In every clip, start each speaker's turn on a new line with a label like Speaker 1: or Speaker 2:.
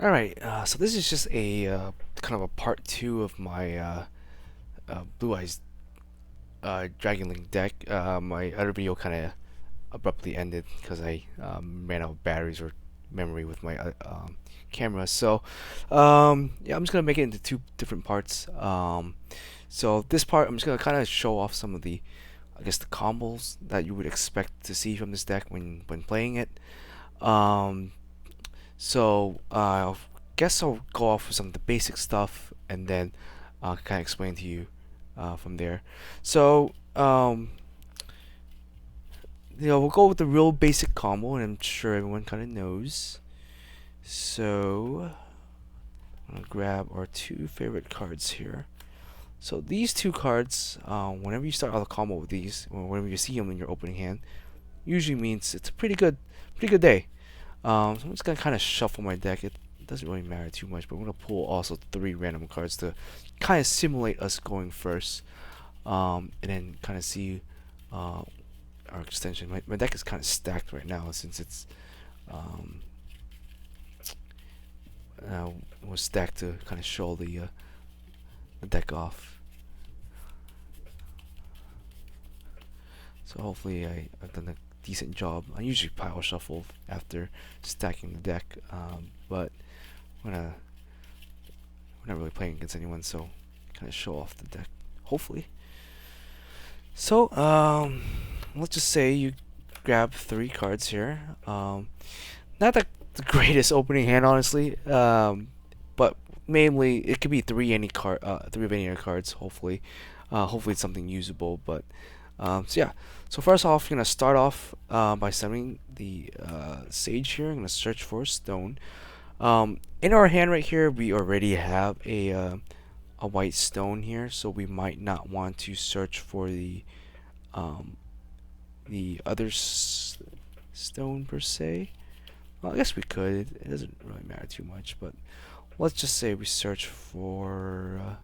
Speaker 1: Alright, so this is just a kind of a part two of my Blue Eyes Dragon Link deck. My other video kind of abruptly ended because I ran out of batteries or memory with my camera. Yeah, I'm just gonna make it into two different parts. So this part, I'm just gonna kind of show off some of the, I guess, the combos that you would expect to see from this deck when playing it. Um, I guess I'll go off with some of the basic stuff and then kind of explain to you from there. So, we'll go with the real basic combo, and I'm sure everyone kind of knows. So, I'm gonna grab our two favorite cards here. So these two cards, whenever you start out a combo with these, or whenever you see them in your opening hand, usually means it's a pretty good day. So I'm just gonna kind of shuffle my deck. It doesn't really matter too much, but I'm gonna pull also three random cards to kind of simulate us going first, and then kind of see our extension. My deck is kind of stacked right now since it's um, was stacked to kind of show the deck off. So hopefully I've done a decent job. I usually pile shuffle after stacking the deck, but I'm gonna we're not really playing against anyone, so kind of show off the deck. Hopefully. So, let's just say you grab three cards here. Not the greatest opening hand, honestly. But mainly it could be three of any other cards. Hopefully it's something usable. But so yeah. So first off, you're gonna start off by summoning the Sage here. I'm gonna search for a stone. In our hand right here, we already have a white stone here, so we might not want to search for um, the other stone per se. Well, I guess we could. It doesn't really matter too much, but let's just say we search for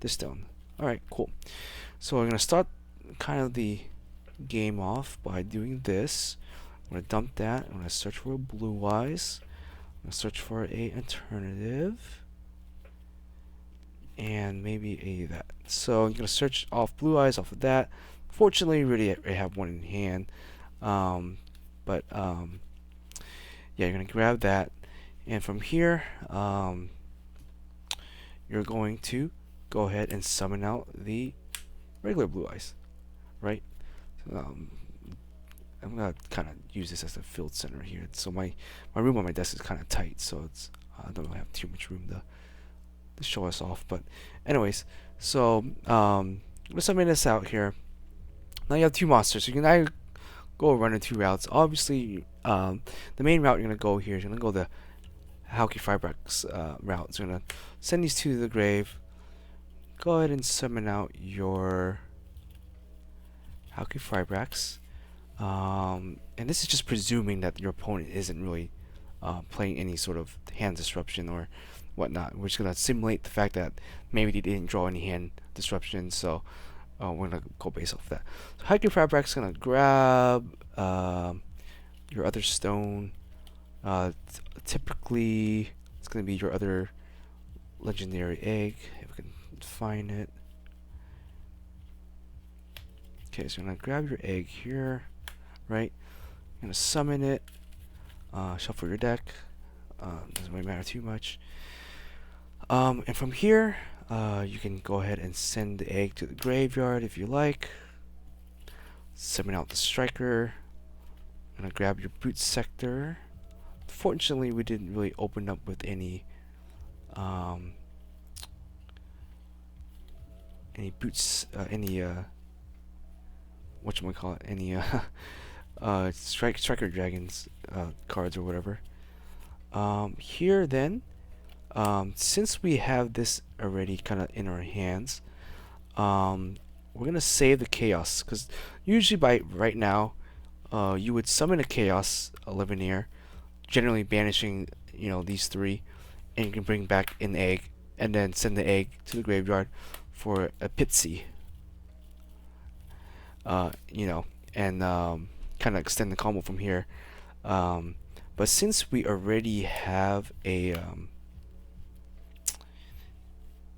Speaker 1: this stone. All right, cool. So we're gonna start kind of the game off by doing this. I'm gonna dump that. I'm gonna search for Blue Eyes. I'm gonna search for a alternative. And maybe a that. So I'm gonna search off Blue Eyes off of that. Fortunately, we already have one in hand. Um, but yeah, you're gonna grab that, and from here, you're going to go ahead and summon out the regular Blue Eyes, right? Um, I'm gonna kind of use this as a field center here. So my room on my desk is kind of tight, so I don't really have too much room to show us off. But anyways, so let's summon this out here. Now you have two monsters. So you can either go run in two routes. Obviously, the main route you're gonna go here is you're gonna go the Halqifibrax route. So you're gonna send these two to the grave. Go ahead and summon out your Halqifibrax. And this is just presuming that your opponent isn't really playing any sort of hand disruption or whatnot. We're just gonna simulate the fact that maybe they didn't draw any hand disruption, so we're gonna go based off that. So Halqifibrax is gonna grab your other stone. Typically, it's gonna be your other legendary egg if we can find it. Okay, so I'm gonna grab your egg here, right? I'm gonna summon it. Shuffle your deck. Doesn't really matter too much. And from here, you can go ahead and send the egg to the graveyard if you like. Summon out the striker. I'm gonna grab your boot sector. Fortunately, we didn't really open up with any boots, any whatchamacallit, any striker dragons cards or whatever. Here then, since we have this already kind of in our hands, we're gonna save the chaos because usually by right now, you would summon a chaos, a Liveneer, generally banishing these three, and you can bring back an egg and then send the egg to the graveyard for a Pitsy. Uh, you know, and kind of extend the combo from here. Um, But since we already have a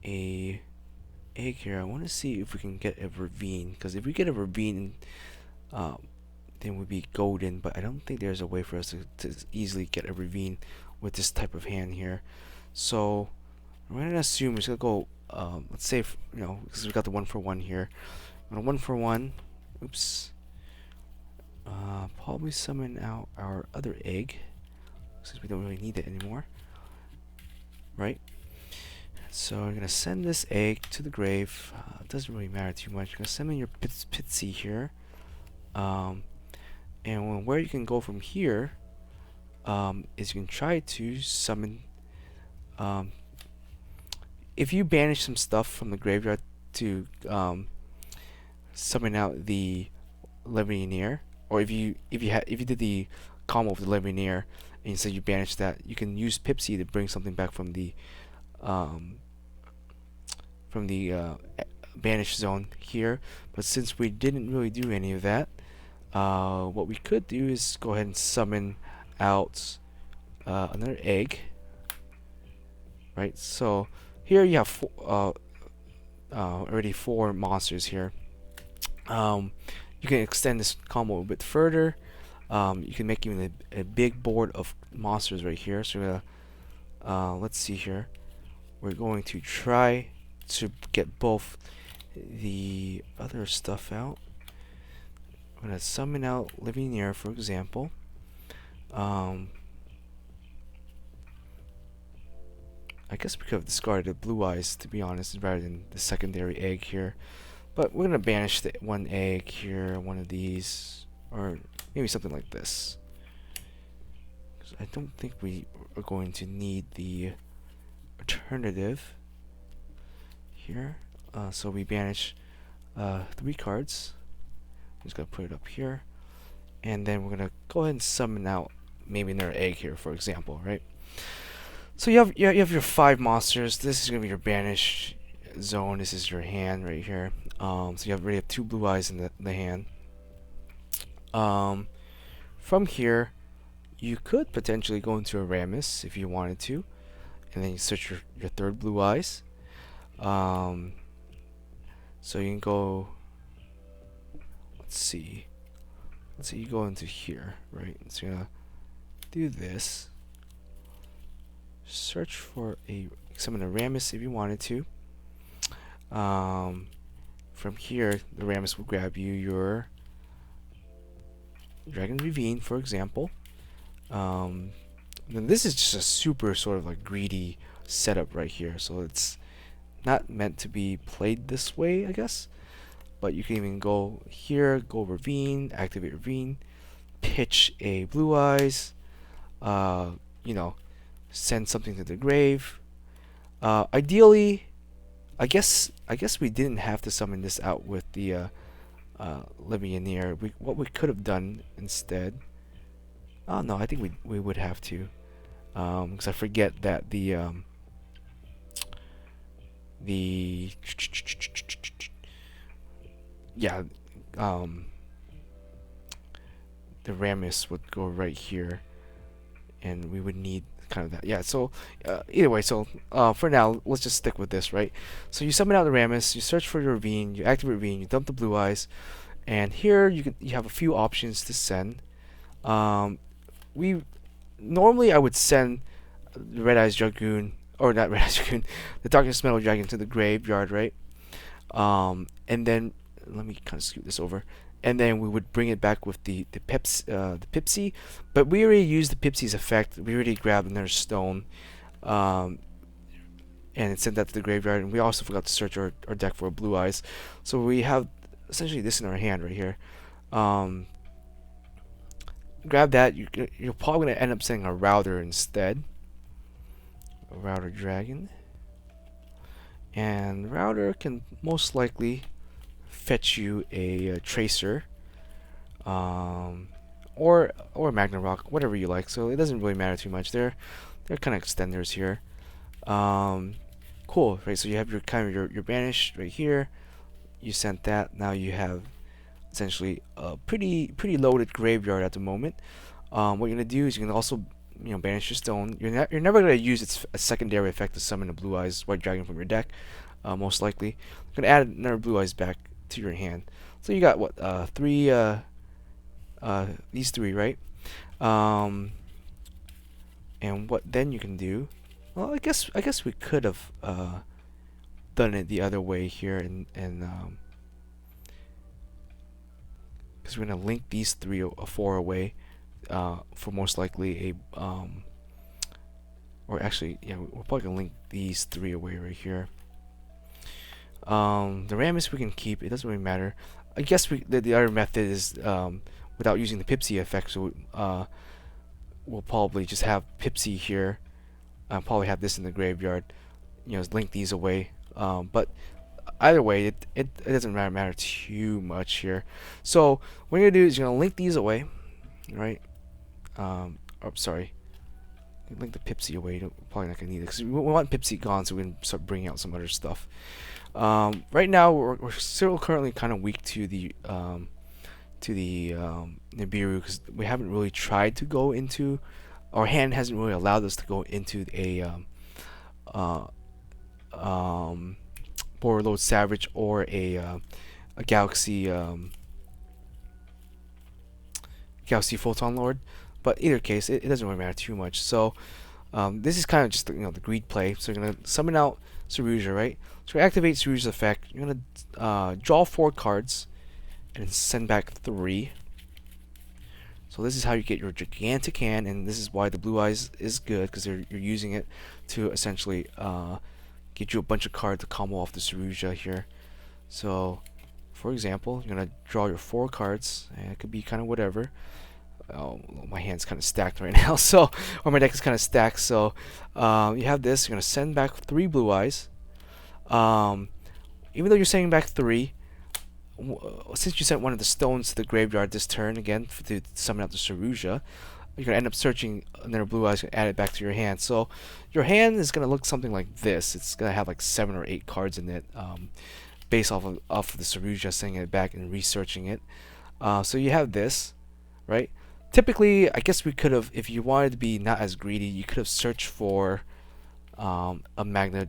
Speaker 1: egg here, I want to see if we can get a ravine, because if we get a ravine, then we'd be golden, but I don't think there's a way for us to easily get a ravine with this type of hand here. So I'm gonna assume we're just gonna go, let's say, because we got the 1-for-1 here. I'm gonna 1-for-1, oops, probably summon out our other egg, since we don't really need it anymore, right? So I'm gonna send this egg to the grave. It doesn't really matter too much. I'm gonna summon your Pitsy here, and where you can go from here is you can try to summon. If you banish some stuff from the graveyard to summon out the Levianeer, or if you did the combo with the Levianeer and you said you banished that, you can use Pipsy to bring something back from the banished zone here. But since we didn't really do any of that, what we could do is go ahead and summon out another egg, right? So here you have already 4 monsters here. You can extend this combo a bit further. You can make even a big board of monsters right here. So let's see here. We're going to try to get both the other stuff out. I'm going to summon out Levianeer, for example. I guess we could have discarded the Blue Eyes, to be honest, rather than the secondary egg here. But we're going to banish the 1 egg here, one of these, or maybe something like this. Because I don't think we are going to need the alternative here. So we banish 3 cards. I'm just going to put it up here. And then we're going to go ahead and summon out maybe another egg here, for example, right? So you have your 5 monsters. This is going to be your banish zone. This is your hand right here. So you already have 2 Blue Eyes in the hand. From here, you could potentially go into a Rammus if you wanted to, and then you search your 3rd Blue Eyes. So you can go. Let's see you go into here, right? So you're gonna do this. Search for summon a Rammus if you wanted to. From here, the Rammus will grab you your Dragon Ravine, for example. Then this is just a super sort of like greedy setup right here, so it's not meant to be played this way, I guess. But you can even go here, go Ravine, activate Ravine, pitch a Blue Eyes, send something to the grave. Ideally, I guess we didn't have to summon this out with the Levianeer. What we could have done instead. Oh no, I think we would have to, because I forget that the Rammus would go right here, and we would need kind of that. Yeah, so either way, so for now, let's just stick with this, right? So you summon out the Rammus, you search for your Ravine, you activate Ravine, you dump the Blue Eyes, and here you have a few options to send. Normally I would send the Red Eyes Dragoon, or not Red Eyes Dragoon, the Darkness Metal Dragon to the graveyard, right? And then let me kind of scoot this over, and then we would bring it back with the Pipsy, but we already used the Pipsy's effect. We already grabbed another stone, and sent that to the graveyard, and we also forgot to search our deck for Blue Eyes, so we have essentially this in our hand right here. Grab that. You're probably going to end up sending a Router instead, a Router Dragon, and Router can most likely fetch you a Tracer, or Magna Rock, whatever you like. So it doesn't really matter too much. They're kind of extenders here. Cool, right? So you have your your banish right here. You sent that. Now you have essentially a pretty loaded graveyard at the moment. What you're gonna do is you can also banish your stone. You're never gonna use its a secondary effect to summon a Blue Eyes White Dragon from your deck, most likely. You're gonna add another Blue Eyes back to your hand. So you got what three these three, right? And what then you can do? Well, I guess we could have done it the other way here, and because we're gonna link these four away for most likely a or actually yeah, we're probably gonna link these three away right here. The Rammus we can keep. It doesn't really matter. I guess the other method is without using the Pipsy effect. So we'll probably just have Pipsy here. Probably have this in the graveyard. Link these away. But either way, it doesn't matter too much here. So what you're gonna do is you're gonna link these away, right? Oh, sorry. Link the Pipsy away. Probably not gonna need it because we want Pipsy gone, so we can start bringing out some other stuff. Right now we're still currently kind of weak to the Nibiru because we haven't really tried to go into, our hand hasn't really allowed us to go into a Borderlord Savage or a Galaxy Galaxy Photon Lord. But either case, it doesn't really matter too much. So this is kind of just the greed play. So you're gonna summon out Saruja, right? So activate Saruja's effect. You're gonna draw 4 cards and send back 3. So this is how you get your gigantic hand, and this is why the Blue Eyes is good because you're using it to essentially get you a bunch of cards to combo off the Saruja here. So for example, you're gonna draw your 4 cards, and it could be kind of whatever. Oh, my hand's kind of stacked right now, so or my deck is kind of stacked. So you have this. You're gonna send back 3 Blue Eyes. Even though you're sending back 3, since you sent one of the stones to the graveyard this turn again to summon out the Saruja, you're gonna end up searching another Blue Eyes and add it back to your hand. So your hand is gonna look something like this. It's gonna have like 7 or 8 cards in it, based off of the Saruja sending it back and researching it. So you have this, right? Typically, I guess we could have, if you wanted to be not as greedy, you could have searched for a Magna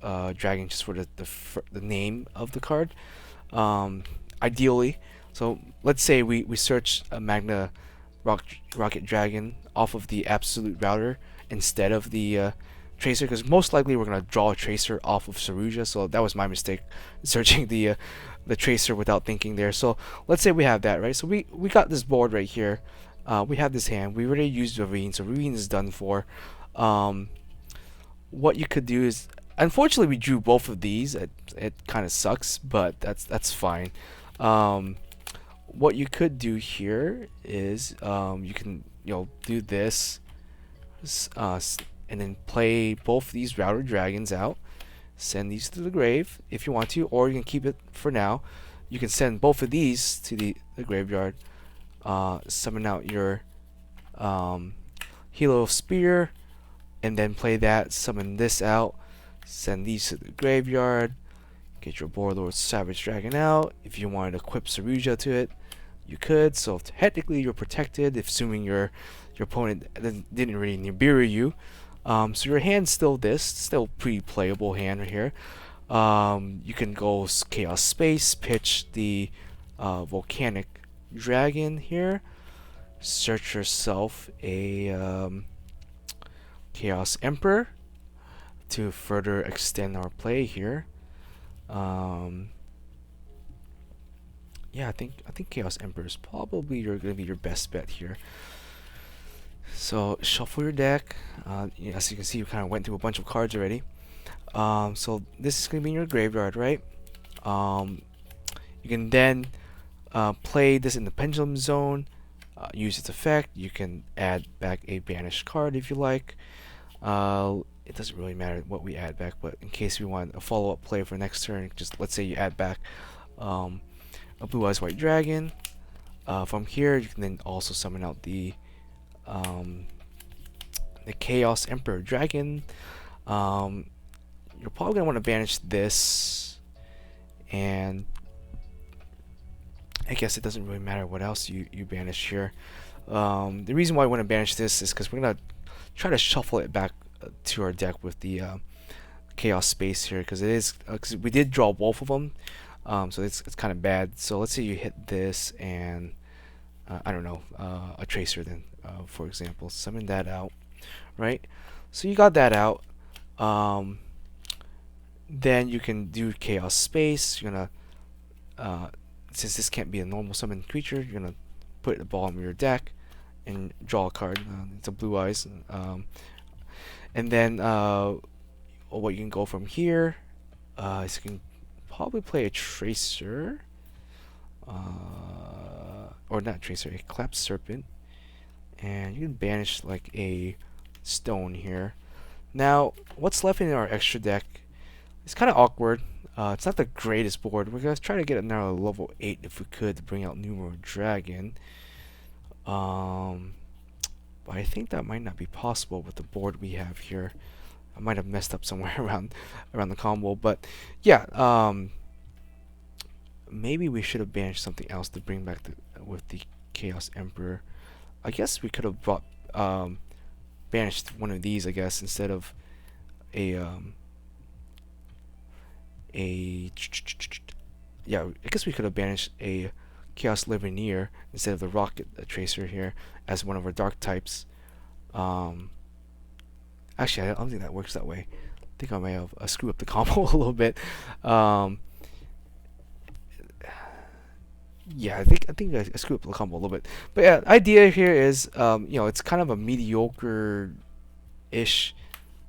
Speaker 1: Dragon just for the name of the card. Ideally, so let's say we search a Magna Rocket Dragon off of the Absolute Router instead of the Tracer, because most likely we're gonna draw a Tracer off of Saruja. So that was my mistake, searching the Tracer without thinking there. So let's say we have that, right? So we got this board right here. We have this hand. We already used Ravine, so Ravine is done for. What you could do is, unfortunately, we drew both of these. It kind of sucks, but that's fine. What you could do here is you can do this, and then play both these Router Dragons out. Send these to the grave if you want to, or you can keep it for now. You can send both of these to the graveyard. Summon out your Hilo Spear, and then play that. Summon this out. Send these to the graveyard. Get your Borderlord Savage Dragon out. If you wanted to equip Saruja to it, you could. So technically, you're protected, assuming your opponent didn't really Nibiru you. So your hand's still pretty playable hand right here. You can go Chaos Space, pitch the Volcanic Dragon here. Search yourself a Chaos Emperor to further extend our play here. Yeah, I think Chaos Emperor is probably gonna be your best bet here. So shuffle your deck. As you can see, you kind of went through a bunch of cards already. So this is gonna be in your graveyard, right? You can then play this in the Pendulum Zone. Use its effect. You can add back a banished card if you like. It doesn't really matter what we add back, but in case we want a follow-up play for next turn, just let's say you add back a Blue Eyes White Dragon. From here, you can then also summon out the Chaos Emperor Dragon. You're probably gonna want to banish this, and I guess it doesn't really matter what else you banish here. The reason why I want to banish this is because we're gonna try to shuffle it back to our deck with the Chaos Space here, because it is because we did draw both of them, so it's kind of bad. So let's say you hit this and I don't know, a Tracer then, for example, summon that out, right? So you got that out. Then you can do Chaos Space. You're gonna since this can't be a normal summon creature, you're gonna put it at the bottom of your deck and draw a card. It's a Blue Eyes, and then what you can go from here is you can probably play a Tracer, or not Tracer, a Collapsed Serpent, and you can banish like a stone here. Now, what's left in our extra deck is kind of awkward. It's not the greatest board. We're gonna try to get another level 8 if we could to bring out Numero Dragon. But I think that might not be possible with the board we have here. I might have messed up somewhere around the combo, but yeah. Maybe we should have banished something else to bring back with the Chaos Emperor. I guess we could have brought banished one of these, I guess, instead of a yeah, I guess we could have banished a Chaos Liveneer instead of the Rocket Tracer here as one of our dark types. Actually, I don't think that works that way. I think I may have screwed up the combo a little bit. Yeah, I think I screwed up the combo a little bit. But yeah, the idea here is, it's kind of a mediocre-ish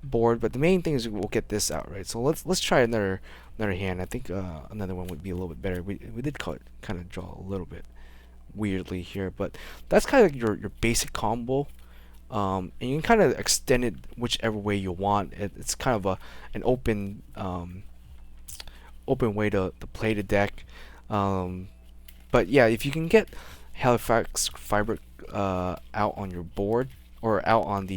Speaker 1: board, but the main thing is we'll get this out, right? So let's try another hand. I think another one would be a little bit better. We did kind of draw a little bit weirdly here, but that's kind of your basic combo. And you can kind of extend it whichever way you want. It's kind of an open way to play the deck. But yeah, if you can get Halifax Fiber out on your board, or out on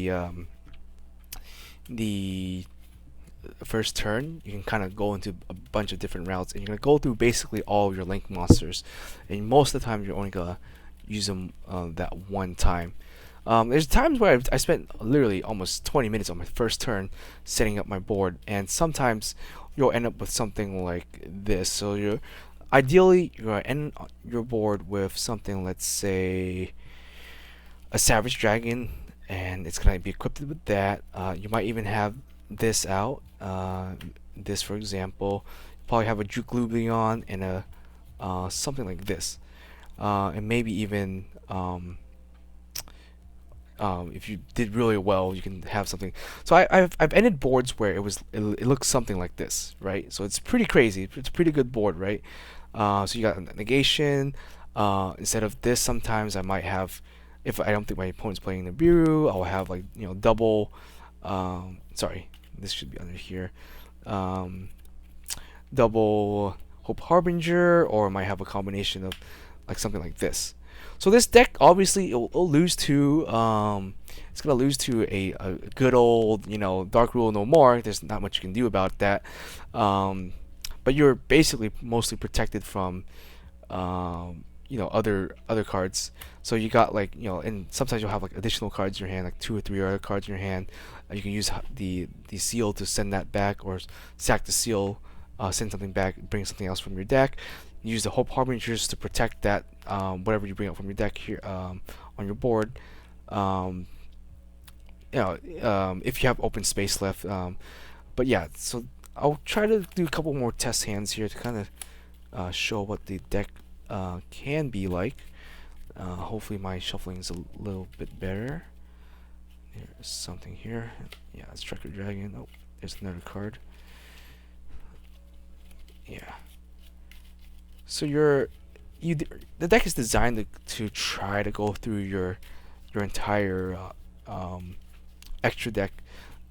Speaker 1: the first turn, you can kind of go into a bunch of different routes, and you're gonna go through basically all of your link monsters, and most of the time you're only gonna use them that one time. There's times where I spent literally almost 20 minutes on my first turn setting up my board, and sometimes you'll end up with something like this. So ideally you're gonna end your board with something, let's say a Savage Dragon, and it's gonna be equipped with that. You might even have this out. This, for example, probably have a Juke Lublion and a something like this, and maybe even if you did really well, you can have something. So I've ended boards where it looks something like this, right? So it's pretty crazy. It's a pretty good board, right? So you got negation. Instead of this, sometimes I might have, if I don't think my opponent's playing Nibiru, I'll have like double. Sorry, this should be under here. Double Hope Harbinger, or I might have a combination of like something like this. So this deck, obviously, it'll lose to it's gonna lose to a good old Dark Rule no more. There's not much you can do about that. But you're basically mostly protected from other cards. So you got like and sometimes you'll have like additional cards in your hand, like 2 or 3 other cards in your hand. You can use the seal to send that back, or sack the seal, send something back, bring something else from your deck. Use the Hope Harbingers to protect that whatever you bring up from your deck here on your board. If you have open space left. But yeah, so I'll try to do a couple more test hands here to kind of show what the deck can be like. Hopefully my shuffling is a little bit better. There's something here. Yeah, it's Striker Dragon. Oh, there's another card. Yeah. So the deck is designed to try to go through your entire extra deck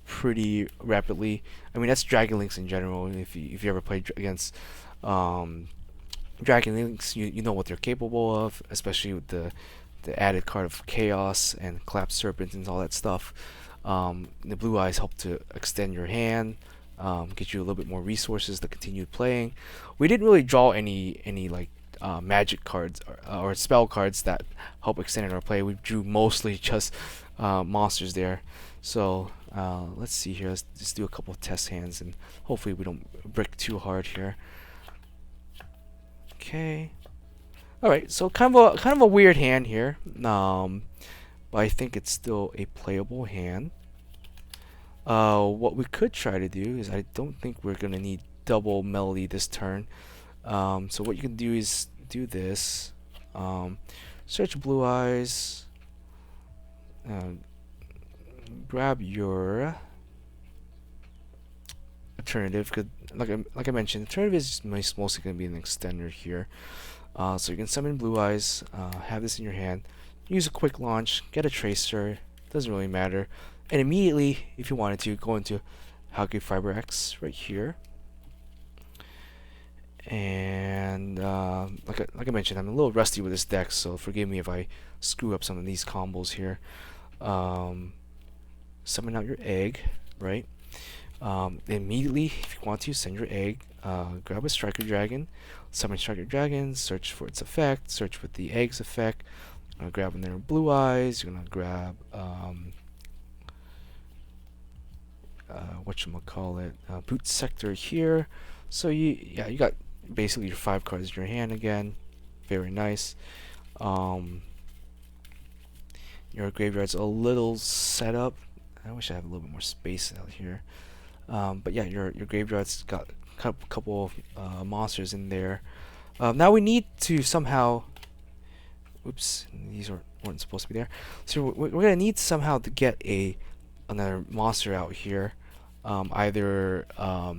Speaker 1: pretty rapidly. I mean, that's Dragon Links in general. If you ever played against Dragon Links, you know what they're capable of, especially with the added card of Chaos and Collapsed Serpent and all that stuff. The Blue Eyes help to extend your hand, get you a little bit more resources to continue playing. We didn't really draw any like magic cards or spell cards that help extend our play. We drew mostly just monsters there. So let's see here. Let's just do a couple of test hands, and hopefully we don't brick too hard here. Okay. All right. So kind of a weird hand here. But I think it's still a playable hand. What we could try to do is, I don't think we're gonna need double melody this turn. So what you can do is do this. Search Blue Eyes. Grab your alternative, because like I mentioned, alternative is mostly going to be an extender here. So you can summon Blue Eyes, have this in your hand, use a quick launch, get a tracer, doesn't really matter, and immediately, if you wanted to, go into Hauge Fiber X right here. And like I mentioned, I'm a little rusty with this deck, so forgive me if I screw up some of these combos here. Summon out your egg, right? Immediately, if you want to, send your egg, grab a Striker Dragon, summon Striker Dragon, search for its effect, search with the egg's effect. Grab another Blue Eyes, you're gonna grab whatchamacallit, Boot Sector here. So you got basically your 5 cards in your hand again. Very nice. Your graveyard's a little set up. I wish I had a little bit more space out here. But yeah, your graveyard's got a couple of monsters in there. Now we need to somehow. Oops, these weren't supposed to be there. So we're gonna need somehow to get another monster out here. Either a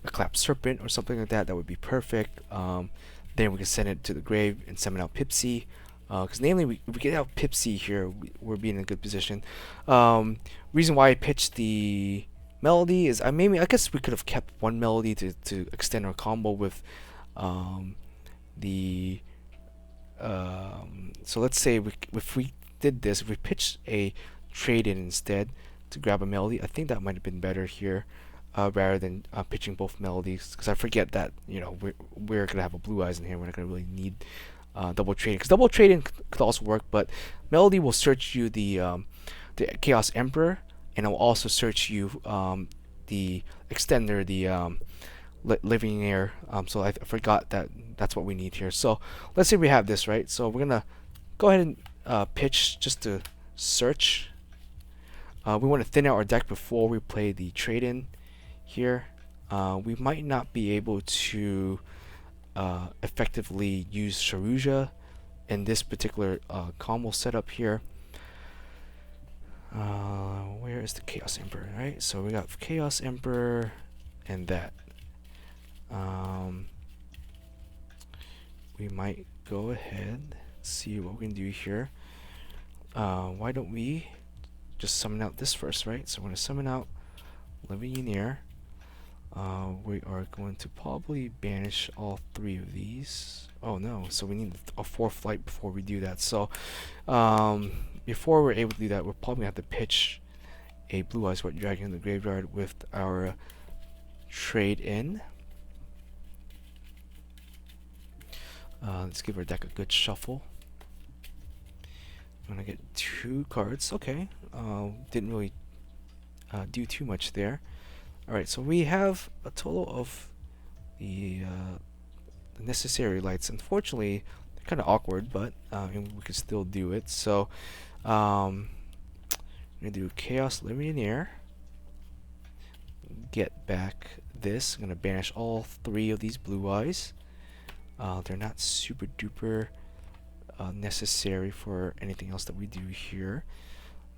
Speaker 1: Clap Serpent or something like that. That would be perfect. Then we can send it to the grave and summon out Pipsy. Because namely, if we get out Pipsy here, we're being in a good position. Reason why I pitched the melody is I guess we could have kept one melody to extend our combo with the. So let's say if we did this, if we pitched a trade-in instead to grab a melody, I think that might have been better here. Rather than pitching both melodies, because I forget that we're gonna have a Blue Eyes in here. We're not gonna really need double trading, because double trading could also work, but melody will search you the Chaos Emperor, and it will also search you the extender, the Living Air. So I forgot that's what we need here. So let's say we have this, right? So we're gonna go ahead and pitch just to search. We want to thin out our deck before we play the trade-in here. We might not be able to effectively use Sharuja in this particular combo setup here. Where is the Chaos Emperor, right? So we got Chaos Emperor and that. We might go ahead, see what we can do here. Why don't we just summon out this first, right? So we're going to summon out Living Air. We are going to probably banish all 3 of these. Oh no, so we need a 4th light before we do that. So before we're able to do that, we're probably going to have to pitch a Blue Eyes White Dragon in the graveyard with our trade-in. Let's give our deck a good shuffle. I'm going to get 2 cards. Okay, didn't really do too much there. Alright, so we have a total of the necessary lights. Unfortunately, they're kind of awkward, but we can still do it. So, I'm going to do Chaos Living Air. Get back this. I'm going to banish all 3 of these Blue Eyes. They're not super duper necessary for anything else that we do here.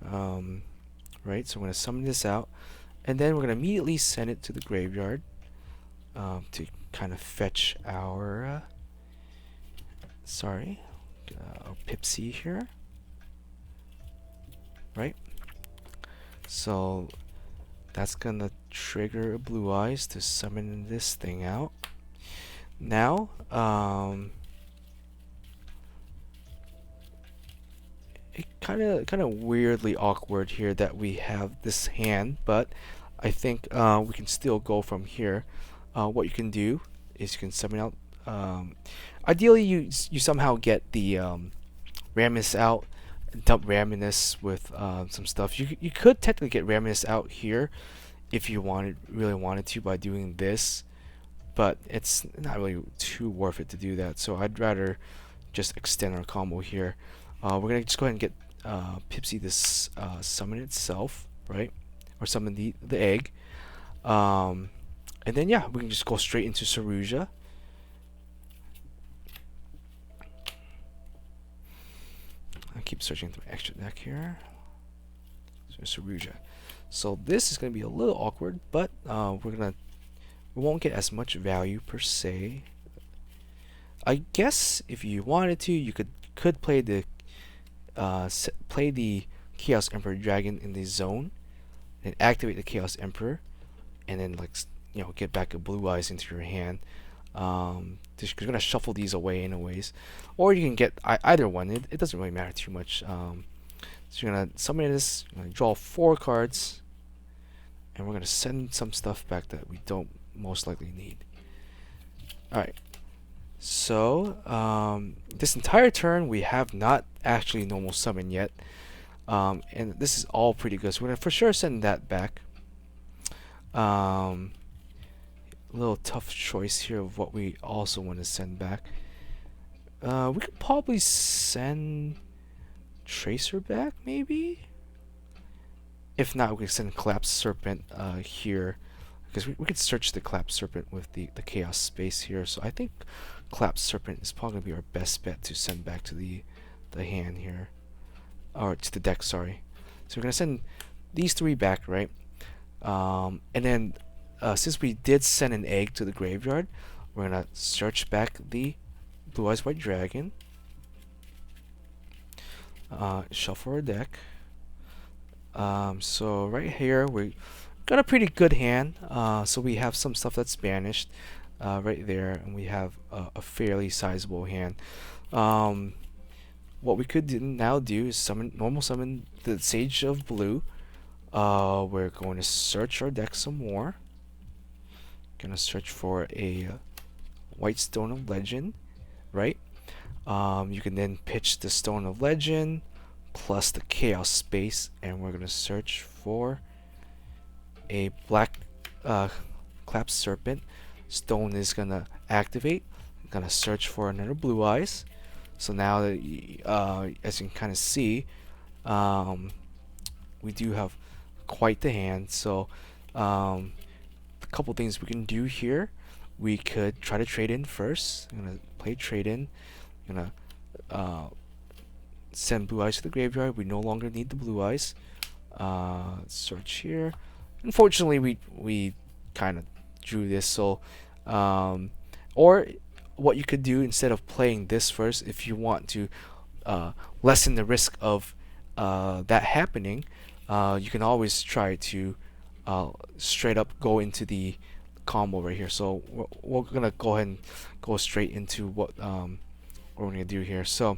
Speaker 1: Right, so I'm going to summon this out. And then we're going to immediately send it to the graveyard to kind of fetch our Pipsy here. Right? So that's going to trigger a Blue Eyes to summon this thing out. Now, it kind of weirdly awkward here that we have this hand, but I think we can still go from here. What you can do is you can summon out Ideally, you somehow get the Rammus out, dump Rammus with some stuff. You could technically get Rammus out here if you really wanted to by doing this, but it's not really too worth it to do that. So I'd rather just extend our combo here. We're gonna just go ahead and get Pipsy this summon itself, right? Or summon the egg. And then yeah, we can just go straight into Saruja. I keep searching through my extra deck here. So Saruja. So this is gonna be a little awkward, but we won't get as much value per se. I guess if you wanted to, you could play the Chaos Emperor Dragon in the zone, and activate the Chaos Emperor, and then get back a Blue Eyes into your hand. Just you're gonna shuffle these away anyways, or you can get either one. It doesn't really matter too much. So you're gonna summon this, you're gonna draw 4 cards, and we're gonna send some stuff back that we don't most likely need. Alright, so this entire turn we have not actually normal summon yet, and this is all pretty good, so we're gonna for sure send that back. A little tough choice here of what we also want to send back. We could probably send Tracer back, maybe? If not, we could send Collapsed Serpent here, because we could search the Collapsed Serpent with the Chaos space here. So I think Collapsed Serpent is probably going to be our best bet to send back to the hand here, or to the deck, sorry. So we're going to send these 3 back, right? And then since we did send an egg to the graveyard, we're going to search back the Blue Eyes White Dragon, shuffle our deck. So right here we got a pretty good hand. So we have some stuff that's banished right there, and we have a fairly sizable hand. What we could now do is normal summon the Sage of Blue. We're going to search our deck some more. Gonna search for a White Stone of Legend, right? You can then pitch the Stone of Legend plus the Chaos space, and we're gonna search for a black Collapsed Serpent. Stone is gonna activate. I'm gonna search for another Blue Eyes. So now that as you can kind of see, we do have quite the hand. So a couple things we can do here. We could try to trade in first. I'm gonna play trade in. I'm gonna send Blue Eyes to the graveyard. We no longer need the Blue Eyes. Search here. Unfortunately, we kind of drew this. So, or what you could do instead of playing this first, if you want to lessen the risk of that happening, you can always try to straight up go into the combo right here. So we're gonna go ahead and go straight into what we're gonna do here. So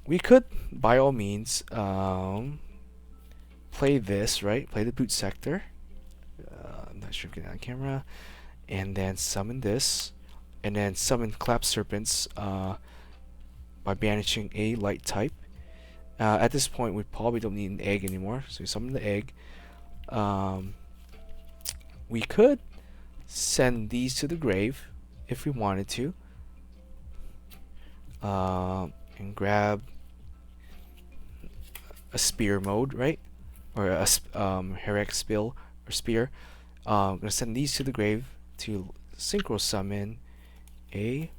Speaker 1: we could by all means play this, right? Play the Boot Sector. I'm not sure if you can get on camera, and then summon this, and then summon Collapsed Serpents by banishing a light type. At this point, we probably don't need an egg anymore, so we summon the egg. We could send these to the grave if we wanted to, and grab a spear mode, right? Or a Herec Spill or Spear. I'm gonna send these to the grave to synchro summon a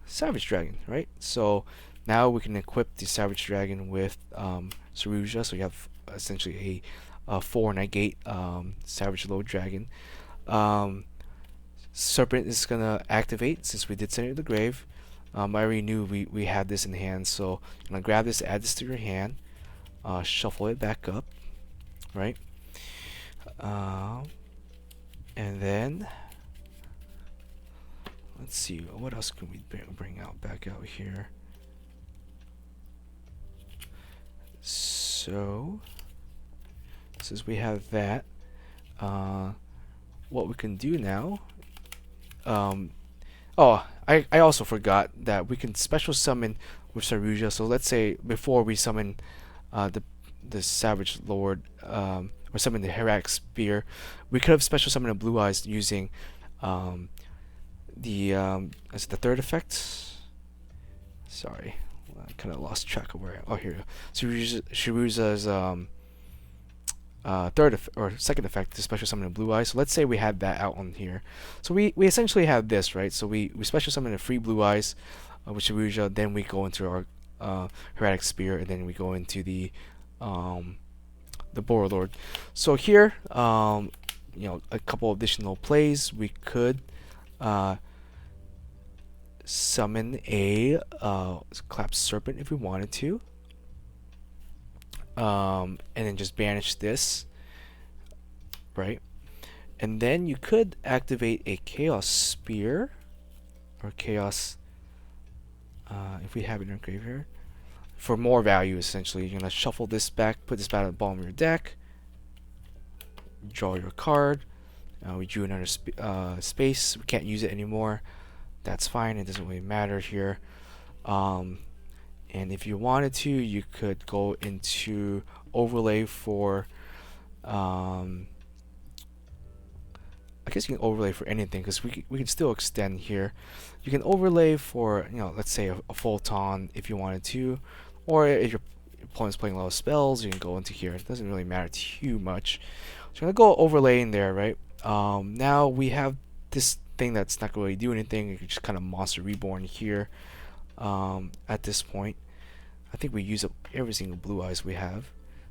Speaker 1: Savage Dragon, right? So now we can equip the Savage Dragon with Saruja, so you have essentially a 4 negate Savage Low Dragon. Serpent is gonna activate since we did send it to the grave. I already knew we had this in hand, so I'm gonna grab this, add this to your hand, shuffle it back up, right? And then let's see, what else can we bring out back out here? So since we have that, what we can do now, Oh, I also forgot that we can special summon with Saruja. So let's say before we summon uh, the the Savage Lord, or summon the Herak Spear, we could have special summoned a Blue Eyes using um, is it the third effect? Sorry, I kind of lost track of where. Oh, here we go. Shiruza's or second effect to special summon a Blue Eyes. So let's say we had that out on here. So we essentially have this, right? So we special summon a free Blue Eyes with Shiruja, then we go into our Heretic Spear, and then we go into the Borrowlord. So here, a couple additional plays. We could summon a Collapsed Serpent if we wanted to, and then just banish this, right? And then you could activate a Chaos Spear or Chaos if we have it in our graveyard for more value. Essentially, you're gonna shuffle this back, put this back at the bottom of your deck, draw your card. We drew another space. We can't use it anymore. That's fine. It doesn't really matter here. And if you wanted to, you could go into overlay for. I guess you can overlay for anything because we can still extend here. You can overlay for, let's say a Photon if you wanted to, or if your opponent's playing a lot of spells, you can go into here. It doesn't really matter too much. So I'm gonna go overlay in there, right? Now we have this thing that's not gonna really do anything. You can just kind of Monster Reborn here. At this point, I think we use up every single Blue Eyes we have.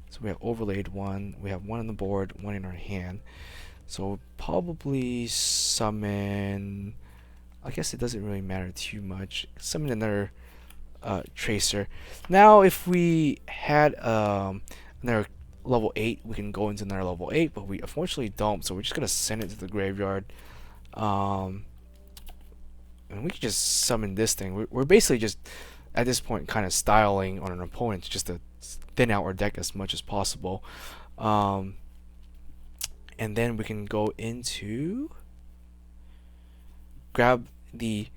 Speaker 1: So we have overlaid one. We have one on the board, one in our hand. So we'll probably summon. I guess it doesn't really matter too much. Summon another Tracer. Now, if we had another level 8, we can go into another level 8, but we unfortunately don't. So we're just gonna send it to the graveyard. And we can just summon this thing. We're basically just at this point kind of styling on an opponent just to thin out our deck as much as possible. And then we can go into grab the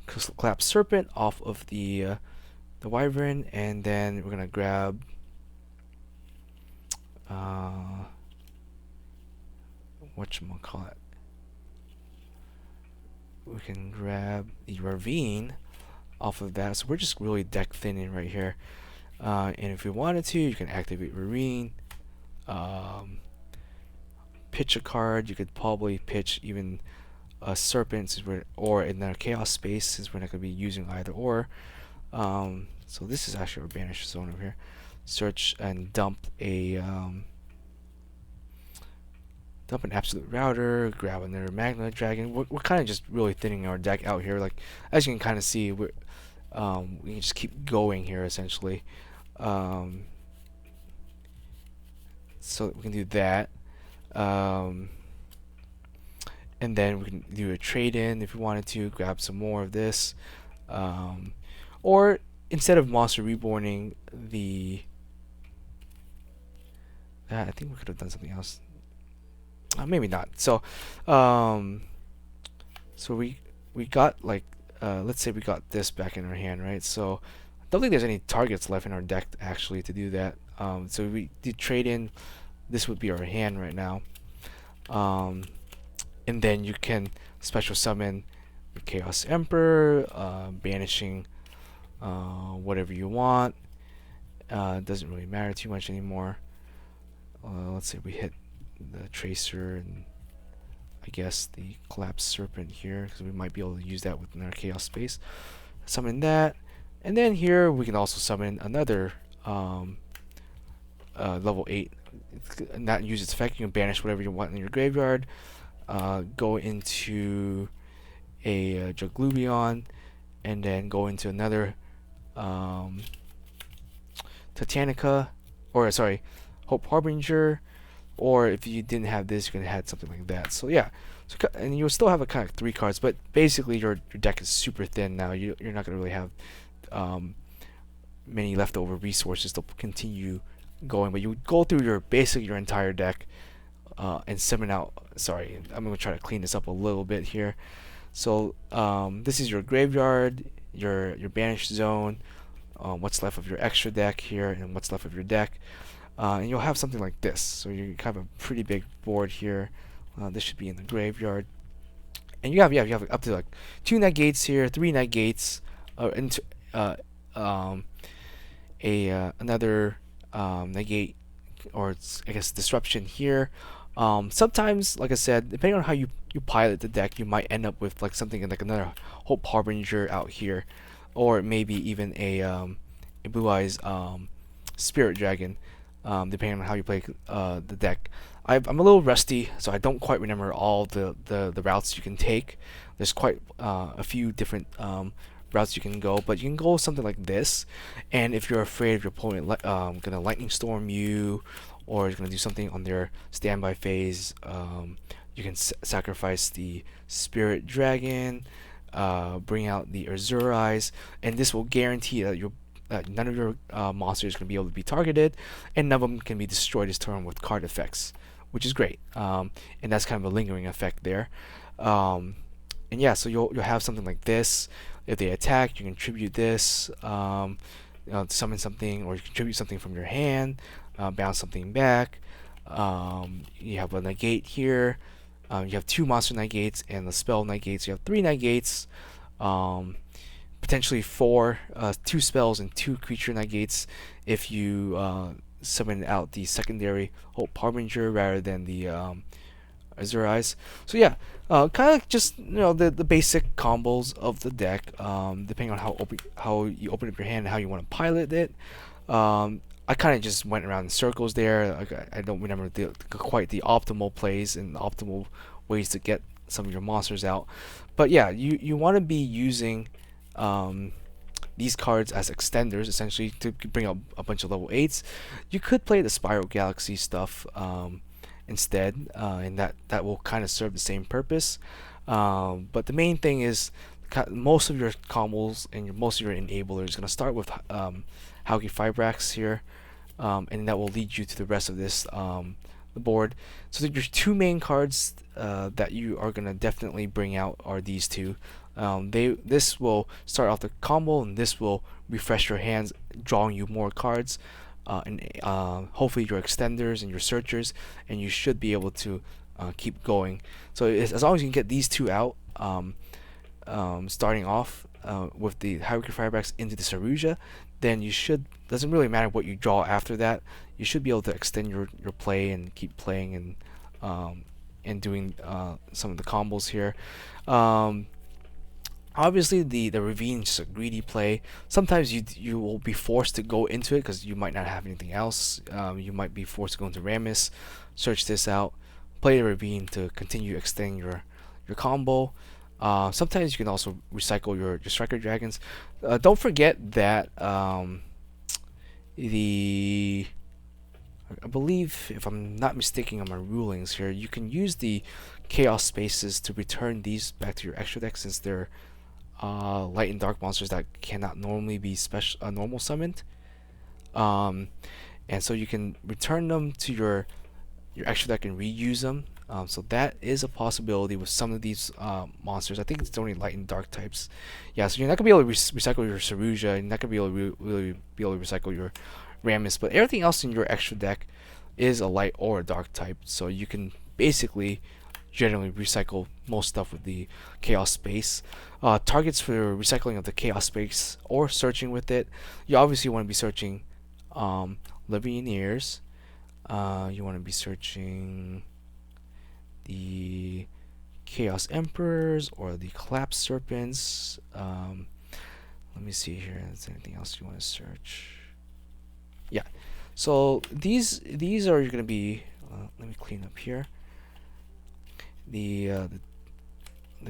Speaker 1: Collapsed Serpent off of the Wyvern, and then we're gonna grab whatchamacallit. We can grab the Ravine off of that. So we're just really deck thinning right here. And if we wanted to, you can activate Ravine. Pitch a card. You could probably pitch even a Serpent, since or in our Chaos Space, since we're not going to be using either or. So this is actually our banish zone over here. Search and dump an Absolute Router, grab another Magma Dragon. We're kind of just really thinning our deck out here. Like, as you can kind of see, we can just keep going here essentially. So we can do that. And then we can do a trade-in if we wanted to, grab some more of this. Or instead of Monster Reborning I think we could have done something else. Maybe not. So, so we got like, let's say we got this back in our hand, right? So I don't think there's any targets left in our deck actually to do that. So we did trade in. This would be our hand right now. And then you can special summon the Chaos Emperor, banishing whatever you want. Doesn't really matter too much anymore. Let's say we hit the Tracer and I guess the Collapsed Serpent here, because we might be able to use that within our Chaos Space. Summon that, and then here we can also summon another level 8. Not use its effect. You can banish whatever you want in your graveyard. Go into a Juglubion, and then go into another Titanica, or sorry, Hope Harbinger. Or if you didn't have this, you could have had something like that. So yeah, and you'll still have a kind of 3 cards, but basically your deck is super thin now. You're not gonna really have many leftover resources to continue going. But you would go through your entire deck and summon out. Sorry, I'm gonna try to clean this up a little bit here. So this is your graveyard, your banished zone, what's left of your extra deck here, and what's left of your deck. And you'll have something like this. So you have a pretty big board here. This should be in the graveyard. And you have up to like 2 negates here, 3 negates, into another negate, or I guess disruption here. Sometimes, like I said, depending on how you pilot the deck, you might end up with like something like another Hope Harbinger out here, or maybe even a Blue Eyes Spirit Dragon, depending on how you play the deck. I'm a little rusty, so I don't quite remember all the routes you can take. There's quite a few different routes you can go, but you can go something like this. And if you're afraid of your opponent gonna Lightning Storm you, or is gonna do something on their standby phase, you can sacrifice the Spirit Dragon, bring out the Azure Eyes, and this will guarantee that none of your monsters can be able to be targeted, and none of them can be destroyed this turn with card effects, which is great. And that's kind of a lingering effect there. And yeah, so you'll have something like this. If they attack, you can tribute this, to summon something, or you contribute something from your hand, bounce something back. You have a negate here. You have 2 monster negates and the spell negates. You have 3 negates, potentially 4, 2 spells and 2 creature negates if you summon out the secondary Hope Harbinger rather than the Azure Eyes. So yeah, kind of just the basic combos of the deck, depending on how you open up your hand and how you want to pilot it. I kind of just went around in circles there. I don't remember quite the optimal plays and the optimal ways to get some of your monsters out. But yeah, you want to be using these cards as extenders, essentially, to bring up a bunch of level 8s. You could play the Spiral Galaxy stuff instead, and that will kind of serve the same purpose. But the main thing is most of your combos and most of your enablers is going to start with Hauki Fibrax here, and that will lead you to the rest of this the board. So your 2 main cards that you are going to definitely bring out are these 2. This will start off the combo, and this will refresh your hands, drawing you more cards, and hopefully your extenders and your searchers, and you should be able to keep going. So as long as you can get these 2 out, starting off with the Hauki Firebrax into the Saruja, then you should, doesn't really matter what you draw after that, you should be able to extend your play and keep playing and doing some of the combos here. Obviously, the Ravine is just a greedy play. Sometimes you will be forced to go into it because you might not have anything else. You might be forced to go into Rammus, search this out, play the Ravine to continue extending your combo. Sometimes you can also recycle your Striker Dragons. Don't forget that I believe, if I'm not mistaken on my rulings here, you can use the Chaos Spaces to return these back to your extra deck, since they're light and dark monsters that cannot normally be normal summoned. And so you can return them to your extra deck and reuse them. So that is a possibility with some of these monsters. I think it's only light and dark types. Yeah, so you're not gonna be able to recycle your Saruja. You're not gonna be able to really be able to recycle your Rammus, but everything else in your extra deck is a light or a dark type. So you can basically generally recycle most stuff with the Chaos Space. Targets for recycling of the Chaos Space or searching with it, you obviously want to be searching Legionnaires. You want to be searching the Chaos Emperors or the Collapsed Serpents. Let me see here. Is there anything else you want to search? Yeah. So these are going to be. Let me clean up here. The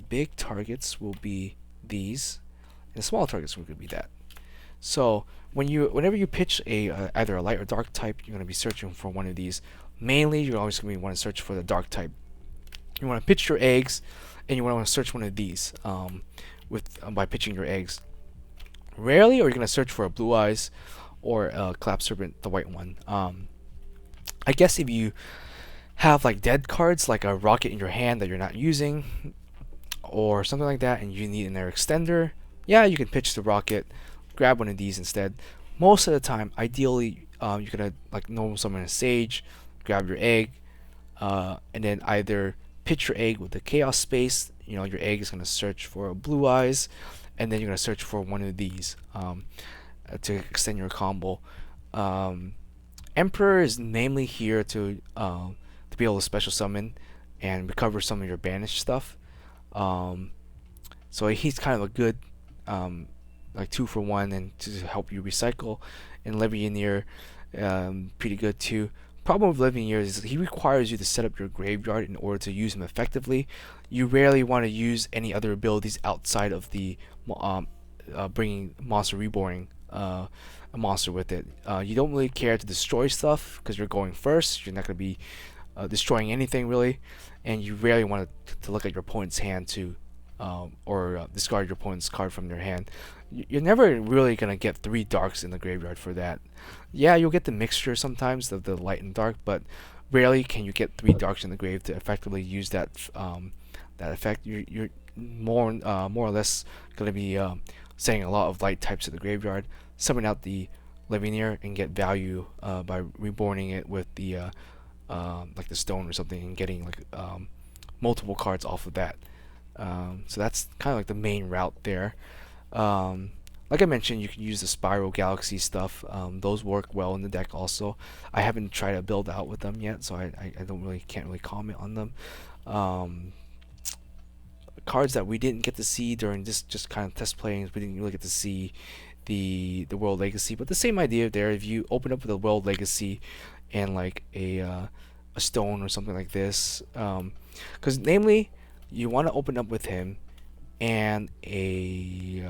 Speaker 1: big targets will be these, and the small targets will be that. So whenever you pitch either a light or dark type, you're going to be searching for one of these. Mainly, you're always going to want to search for the dark type. You want to pitch your eggs, and you want to search one of these by pitching your eggs. Rarely are you going to search for a Blue Eyes or a Collapsed Serpent, the white one. I guess if you have like dead cards, like a Rocket in your hand that you're not using, or something like that, and you need an air extender, yeah, you can pitch the rocket, grab one of these instead. Most of the time, ideally, you're gonna like normal summon a Sage, grab your egg, and then either pitch your egg with the Chaos Space. You know, your egg is gonna search for Blue Eyes, and then you're gonna search for one of these to extend your combo. Um, Emperor is mainly here to be able to special summon and recover some of your banished stuff. Um, so he's kind of a good like 2-for-1 and to help you recycle. And Levianeer, pretty good too. Problem with Levianeer is he requires you to set up your graveyard in order to use him effectively. You rarely want to use any other abilities outside of the bringing monster reborning a monster with it. You don't really care to destroy stuff because you're going first. You're not going to be destroying anything really, and you rarely want to look at your opponent's hand to or discard your opponent's card from their hand. You're never really gonna get 3 darks in the graveyard for that. Yeah, you'll get the mixture sometimes of the light and dark, but rarely can you get 3 darks in the grave to effectively use that that effect. You're more or less gonna be sending a lot of light types to the graveyard, summon out the Levianeer and get value by reborning it with the like the stone or something and getting like multiple cards off of that. So that's kind of like the main route there. Like I mentioned, you can use the Spiral Galaxy stuff. Those work well in the deck also. I haven't tried to build out with them yet, so I can't really comment on them. Cards that we didn't get to see during this just kind of test playing, we didn't really get to see the World Legacy, but the same idea there. If you open up with a World Legacy and like a stone or something like this, because namely you want to open up with him and a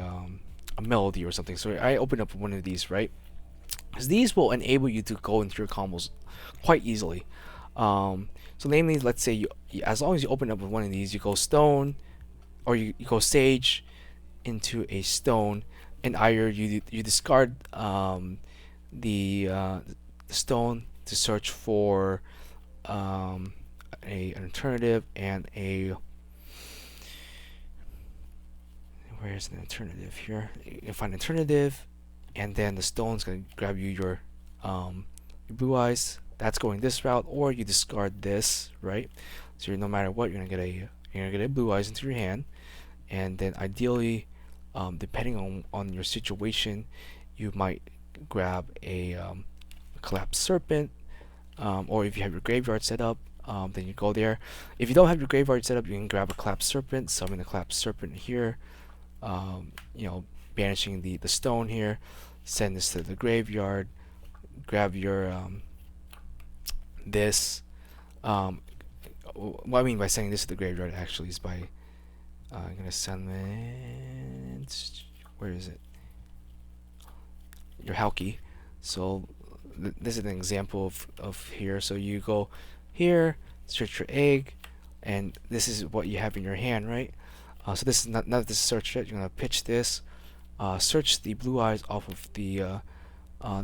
Speaker 1: melody or something. So I open up one of these, right? Because these will enable you to go into your combos quite easily. So namely, let's say as long as you open up with one of these, you go stone, or you go Sage into a stone, and either you discard the stone to search for an alternative and a where's an alternative here? You find an alternative, and then the stone's gonna grab you your Blue Eyes. That's going this route, or you discard this, right? So no matter what, you're gonna get a Blue Eyes into your hand, and then ideally, depending on your situation, you might grab a Collapsed Serpent, or if you have your graveyard set up, then you go there. If you don't have your graveyard set up, you can grab a Collapsed Serpent, summon a Collapsed Serpent here. You know, banishing the stone here, send this to the graveyard, grab your this. What I mean by sending this to the graveyard actually is by I'm gonna summon, where is it, your Halki. So this is an example of here. So you go here, search your egg, and this is what you have in your hand, right? So this is not this search yet. You're gonna pitch this, search the Blue Eyes off of the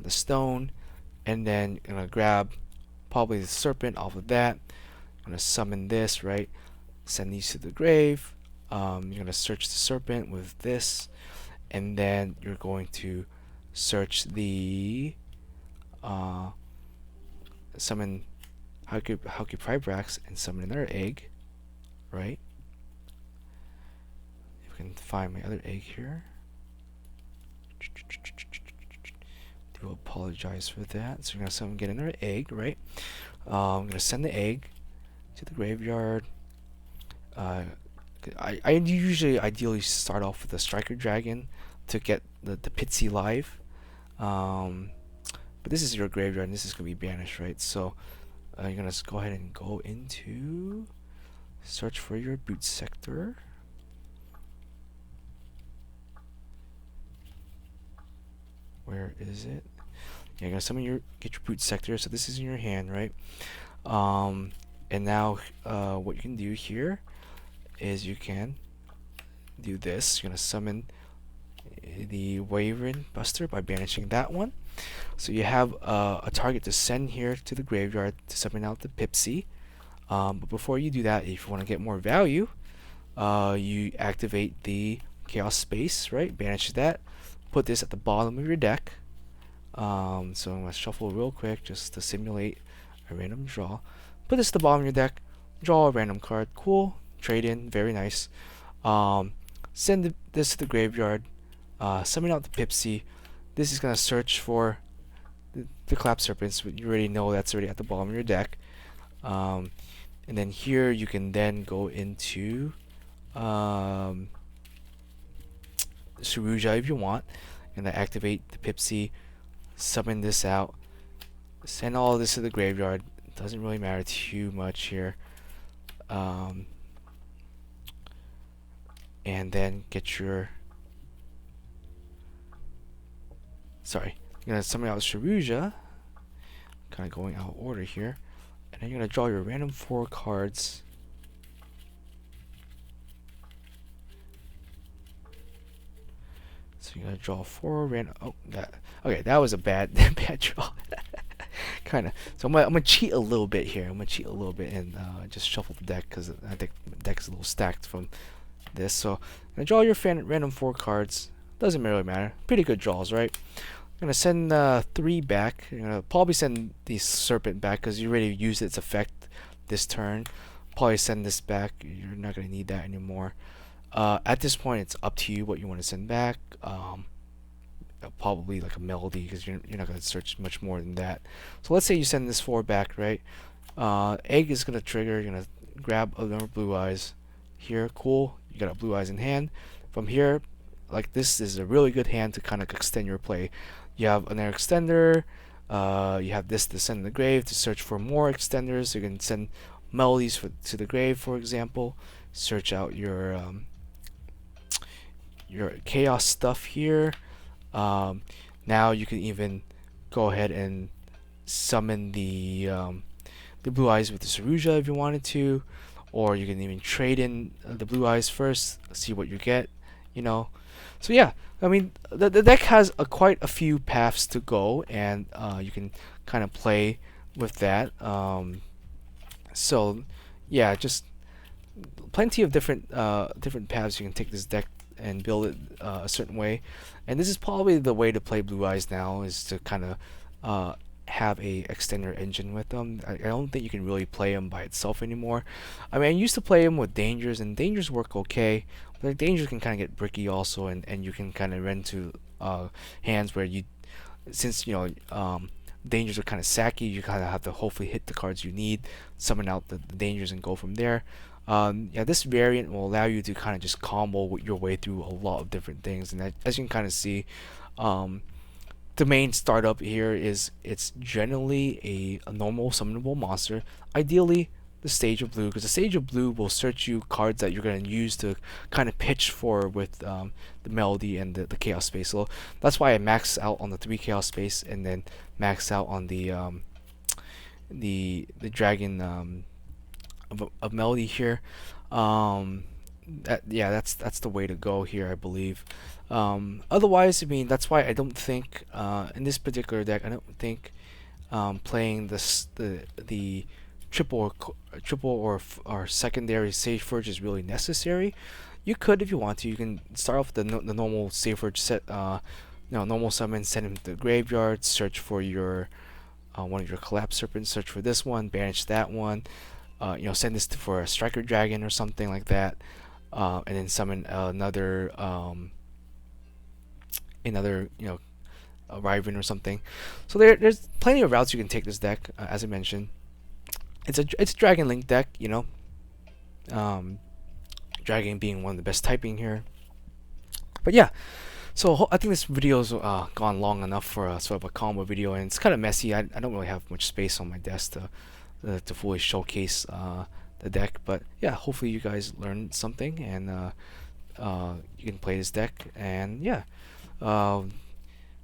Speaker 1: stone, and then you're gonna grab probably the serpent off of that. I'm gonna summon this, right? Send these to the grave. You're gonna search the serpent with this, and then you're going to search the summon Halki Pribrax and summon another egg, right? If I can find my other egg here. Do apologize for that. So you're gonna get another egg, right? I'm gonna send the egg to the graveyard. I usually ideally start off with the Striker Dragon to get the Pitsy live. But this is your graveyard and this is gonna be banished, right? So you're gonna go ahead and go into search for your boot sector. Where is it? Yeah, you're gonna summon get your boot sector. So this is in your hand, right? And now what you can do here is you can do this. You're gonna summon the Wyvern Buster by banishing that one. So you have a target to send here to the graveyard to summon out the Pipsy. But before you do that, if you want to get more value, you activate the Chaos Space, right? Banish that. Put this at the bottom of your deck. So I'm gonna shuffle real quick just to simulate a random draw. Put this at the bottom of your deck. Draw a random card. Cool. Trade in. Very nice. Send this to the graveyard. Summon out the Pipsy. This is gonna search for the Collapsed Serpents, but you already know that's already at the bottom of your deck. And then here you can then go into Saruja if you want, and then activate the Pipsy, summon this out, send all this to the graveyard. It doesn't really matter too much here. And then get your you're gonna summon out Saruja, kind of going out of order here, and then you're gonna draw your random 4 cards. So you're gonna draw 4 random. Oh, that was a bad bad draw. Kind of. So I'm gonna cheat a little bit here. I'm gonna cheat a little bit and just shuffle the deck because I think the deck is a little stacked from this. So I'm gonna draw your random 4 cards. Doesn't really matter. Pretty good draws, right? I'm gonna send 3 back. You're gonna probably send the Serpent back because you already used its effect this turn. Probably send this back. You're not gonna need that anymore. At this point, it's up to you what you want to send back. Probably like a Melody because you're not gonna search much more than that. So let's say you send this 4 back, right? Egg is gonna trigger. You're gonna grab another Blue Eyes. Here, cool. You got a Blue Eyes in hand. From here, like this is a really good hand to kind of extend your play. You have another extender. You have this to send to the grave to search for more extenders. So you can send Melodies to the grave, for example. Search out your chaos stuff here. Now you can even go ahead and summon the Blue Eyes with the Saruja if you wanted to, or you can even trade in the Blue Eyes first, see what you get, you know. So yeah, I mean the deck has quite a few paths to go, and you can kind of play with that. So yeah, just plenty of different paths you can take this deck and build it a certain way. And this is probably the way to play Blue Eyes now, is to kind of have a extender engine with them. I don't think you can really play them by itself anymore. I mean, I used to play them with Dangers, and Dangers work okay, but like, Dangers can kind of get bricky also, and you can kind of run into hands where you, since you know Dangers are kind of sacky, you kind of have to hopefully hit the cards you need, summon out the Dangers, and go from there. Yeah, this variant will allow you to kind of just combo your way through a lot of different things, and as you can kind of see, the main startup here is it's generally a normal summonable monster. Ideally, the Sage of Blue, because the Sage of Blue will search you cards that you're going to use to kind of pitch for with the Melody and the Chaos Space. So that's why I max out on the 3 Chaos Space and then max out on the Dragon of Melody here. Yeah, that's the way to go here, I believe. Otherwise, I mean, that's why I don't think in this particular deck, I don't think playing the triple or secondary Sage Forge is really necessary. You could, if you want to. You can start off with the normal Sage Forge set, normal summon, send him to the graveyard, search for your one of your Collapsed Serpents, search for this one, banish that one. Send this for a Striker Dragon or something like that, and then summon another a Riven or something. So there's plenty of routes you can take this deck. As I mentioned, it's a Dragon Link deck, Dragon being one of the best typing here. But yeah, so I think this video's gone long enough for a sort of a combo video, and it's kind of messy. I don't really have much space on my desk to fully showcase the deck, but yeah, hopefully you guys learned something, and you can play this deck. And yeah,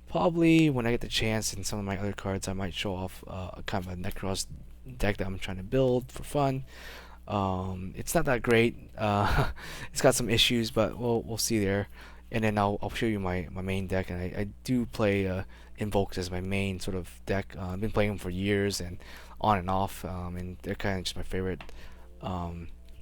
Speaker 1: probably when I get the chance in some of my other cards, I might show off kind of a Nekros deck that I'm trying to build for fun. It's not that great. It's got some issues, but we'll see there. And then I'll show you my main deck, and I do play Invokes as my main sort of deck. I've been playing them for years and on and off, and they're kind of just my favorite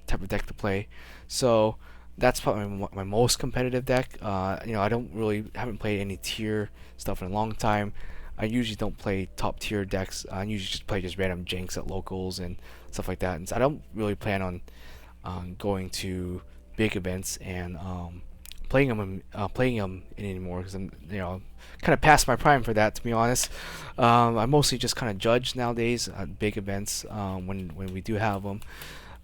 Speaker 1: type of deck to play. So that's probably my most competitive deck. I don't really haven't played any tier stuff in a long time. I usually don't play top tier decks. I usually just play just random janks at locals and stuff like that. And so I don't really plan on going to big events and playing them anymore because I'm kind of past my prime for that, to be honest. I mostly just kind of judge nowadays at big events when we do have them,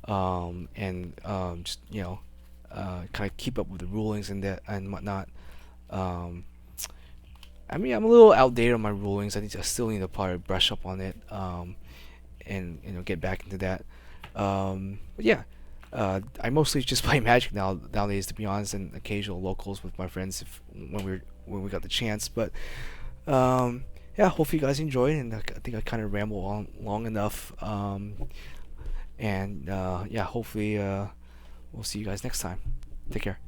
Speaker 1: and just kind of keep up with the rulings and that and whatnot. Um, I mean, I'm a little outdated on my rulings. I still need to probably brush up on it, and get back into that. But yeah, I mostly just play Magic nowadays, to be honest, and occasional locals with my friends when we got the chance. But yeah, hopefully you guys enjoyed, and I think I kind of rambled on long enough. And yeah, hopefully we'll see you guys next time. Take care.